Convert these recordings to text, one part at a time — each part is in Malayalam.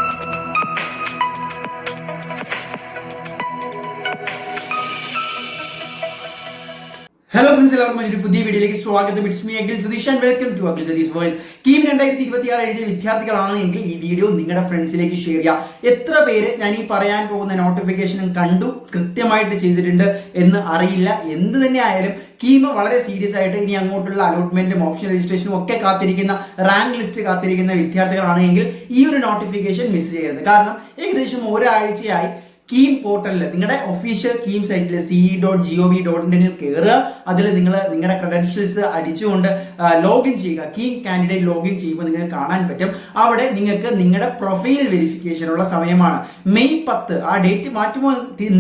ഹലോ ഫ്രണ്ട്സ്, എല്ലാവർക്കും ഒരു പുതിയ വീഡിയോയിലേക്ക് സ്വാഗതം. It's me Akhil Satish and welcome to Akhil Satish world. KEAM 2026 എഴുതിയ വിദ്യാർത്ഥികളാണ് എങ്കിൽ ഈ വീഡിയോ നിങ്ങളുടെ ഫ്രണ്ട്സിലേക്ക് ഷെയർ ചെയ്യുക. എത്ര പേര് ഞാൻ ഈ പറയാൻ പോകുന്ന നോട്ടിഫിക്കേഷനും കണ്ടു, കൃത്യമായിട്ട് ചെയ്തിട്ടുണ്ട് എന്ന് അറിയില്ല. എന്ത് തന്നെ ആയാലും കീം വളരെ സീരിയസ് ആയിട്ട് ഇനി അങ്ങോട്ടുള്ള അലോട്ട്മെന്റും ഓപ്ഷൻ രജിസ്ട്രേഷനും ഒക്കെ കാത്തിരിക്കുന്ന, റാങ്ക് ലിസ്റ്റ് കാത്തിരിക്കുന്ന വിദ്യാർത്ഥികളാണെങ്കിൽ ഈ ഒരു നോട്ടിഫിക്കേഷൻ മിസ് ചെയ്യരുത്. കാരണം ഏകദേശം ഒരാഴ്ചയായി കീം പോർട്ടലിൽ നിങ്ങളുടെ ഒഫീഷ്യൽ കീം സൈറ്റിൽ ce.gov.in കയറുക. അതിൽ നിങ്ങൾ നിങ്ങളുടെ ക്രെഡൻഷ്യൽസ് അടിച്ചുകൊണ്ട് ലോഗിൻ ചെയ്യുക. കീം കാൻഡിഡേറ്റ് ലോഗിൻ ചെയ്യുമ്പോൾ നിങ്ങൾക്ക് കാണാൻ പറ്റും. അവിടെ നിങ്ങൾക്ക് നിങ്ങളുടെ പ്രൊഫൈൽ വെരിഫിക്കേഷനുള്ള സമയമാണ്. മെയ് 10. ആ ഡേറ്റ് മാറ്റുമോ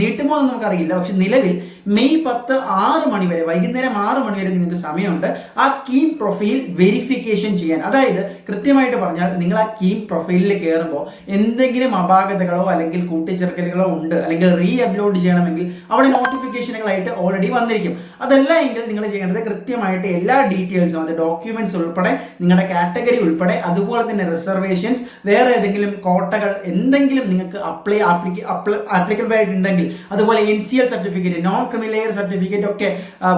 നീട്ടുമോ എന്ന് നമുക്കറിയില്ല. പക്ഷെ നിലവിൽ മെയ് 10 6 മണി വരെ, വൈകുന്നേരം 6 മണി വരെ നിങ്ങൾക്ക് സമയമുണ്ട് ആ കീം പ്രൊഫൈൽ വെരിഫിക്കേഷൻ ചെയ്യാൻ. അതായത് കൃത്യമായിട്ട് പറഞ്ഞാൽ നിങ്ങൾ ആ കീം പ്രൊഫൈലിൽ കയറുമ്പോൾ എന്തെങ്കിലും അപാകതകളോ അല്ലെങ്കിൽ കൂട്ടിച്ചേർക്കലുകളോ ഉണ്ട്, അല്ലെങ്കിൽ റീ അപ്ലോഡ് ചെയ്യണമെങ്കിൽ അവിടെ നോട്ടിഫിക്കേഷനുകളായിട്ട് ഓൾറെഡി വന്നിരിക്കും. അതല്ല എങ്കിൽ നിങ്ങൾ ചെയ്യേണ്ടത് കൃത്യമായിട്ട് എല്ലാ ഡീറ്റെയിൽസും, അത് ഡോക്യുമെന്റ്സ് ഉൾപ്പെടെ, നിങ്ങളുടെ കാറ്റഗറി ഉൾപ്പെടെ, അതുപോലെ തന്നെ റിസർവേഷൻസ്, വേറെ ഏതെങ്കിലും കോട്ടകൾ എന്തെങ്കിലും നിങ്ങൾക്ക് ആപ്ലിക്കബിൾ ആയിട്ടുണ്ടെങ്കിൽ, അതുപോലെ NCL certificate, non criminal certificate ഒക്കെ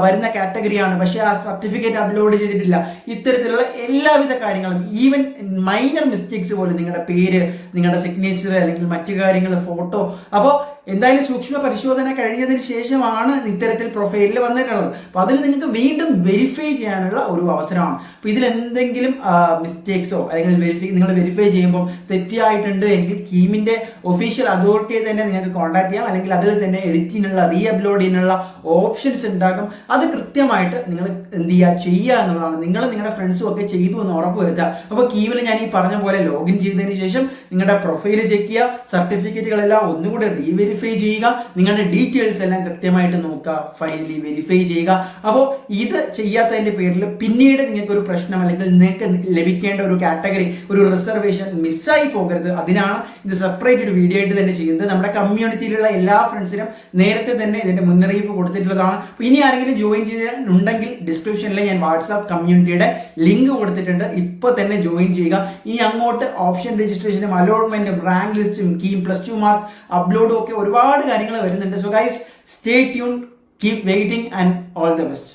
വരുന്ന കാറ്റഗറിയാണ്, പക്ഷേ ആ സർട്ടിഫിക്കറ്റ് അപ്ലോഡ് ചെയ്തിട്ടില്ല. ഇത്തരത്തിലുള്ള എല്ലാവിധ കാര്യങ്ങളും, ഈവൻ മൈനർ മിസ്റ്റേക്സ് പോലും, നിങ്ങളുടെ പേര്, നിങ്ങളുടെ സിഗ്നേച്ചർ അല്ലെങ്കിൽ മറ്റു കാര്യങ്ങൾ, ഫോട്ടോ, അപ്പോൾ എന്തായാലും സൂക്ഷ്മ പരിശോധന കഴിഞ്ഞതിന് ശേഷമാണ് ഇത്തരത്തിൽ പ്രൊഫൈലിൽ വന്നിട്ടുള്ളത്. അപ്പോൾ അതിൽ നിങ്ങൾക്ക് വീണ്ടും വെരിഫൈ ചെയ്യാനുള്ള ഒരു അവസരമാണ്. അപ്പോൾ ഇതിൽ എന്തെങ്കിലും മിസ്റ്റേക്സോ അല്ലെങ്കിൽ നിങ്ങൾ വെരിഫൈ ചെയ്യുമ്പോൾ തെറ്റിയായിട്ടുണ്ട് എങ്കിൽ കീമിന്റെ ഒഫീഷ്യൽ അതോറിറ്റിയെ തന്നെ നിങ്ങൾക്ക് കോൺടാക്ട് ചെയ്യാം. അല്ലെങ്കിൽ അതിൽ തന്നെ എഡിറ്റിനുള്ള, റീ അപ്ലോഡ് ചെയ്യാനുള്ള ഓപ്ഷൻസ് ഉണ്ടാകും. അത് കൃത്യമായിട്ട് നിങ്ങൾ എന്ത് ചെയ്യുക എന്നുള്ളതാണ്. നിങ്ങൾ നിങ്ങളുടെ ഫ്രണ്ട്സും ഒക്കെ ചെയ്തു എന്ന് ഉറപ്പുവരുത്തുക. അപ്പോൾ കീമിൽ ഞാൻ ഈ പറഞ്ഞ പോലെ ലോഗിൻ ചെയ്തതിന് ശേഷം നിങ്ങളുടെ പ്രൊഫൈൽ ചെക്ക് ചെയ്യുക, സർട്ടിഫിക്കറ്റുകളെല്ലാം ഒന്നുകൂടെ റീവെരിഫൈ ചെയ്യുക, നിങ്ങളുടെ ഡീറ്റെയിൽസ് എല്ലാം കൃത്യമായിട്ട് നോക്കുക, ഫൈനലി വെരിഫൈ ചെയ്യുക. അപ്പോൾ ഇത് ചെയ്യാത്തതിന്റെ പേരിൽ പിന്നീട് നിങ്ങൾക്ക് ഒരു പ്രശ്നം അല്ലെങ്കിൽ നിങ്ങൾക്ക് ലഭിക്കേണ്ട ഒരു കാറ്റഗറി, ഒരു റിസർവേഷൻ മിസ്സായി പോകരുത്. അതിനാണ് ഇത് സെപ്പറേറ്റ് ഒരു വീഡിയോ ആയിട്ട് തന്നെ ചെയ്യുന്നത്. നമ്മുടെ കമ്മ്യൂണിറ്റിയിലുള്ള എല്ലാ ഫ്രണ്ട്സിനും നേരത്തെ തന്നെ ഇതിന്റെ മുന്നറിയിപ്പ് കൊടുത്തിട്ടുള്ളതാണ്. അപ്പോൾ ഇനി ആരെങ്കിലും ജോയിൻ ചെയ്യാനുണ്ടെങ്കിൽ ഡിസ്ക്രിപ്ഷനിൽ ഞാൻ വാട്സാപ്പ് കമ്മ്യൂണിറ്റിയുടെ ലിങ്ക് കൊടുത്തിട്ടുണ്ട്. ഇപ്പോൾ തന്നെ ജോയിൻ ചെയ്യുക. ഇനി അങ്ങോട്ട് ഓപ്ഷൻ രജിസ്ട്രേഷനും അലോട്ട്മെന്റും റാങ്ക് ലിസ്റ്റും കീം +2 മാർക്ക് അപ്ലോഡും ഒക്കെ ഒരുപാട് കാര്യങ്ങൾ വരുന്നുണ്ട്. So guys, stay tune, keep waiting and all the best.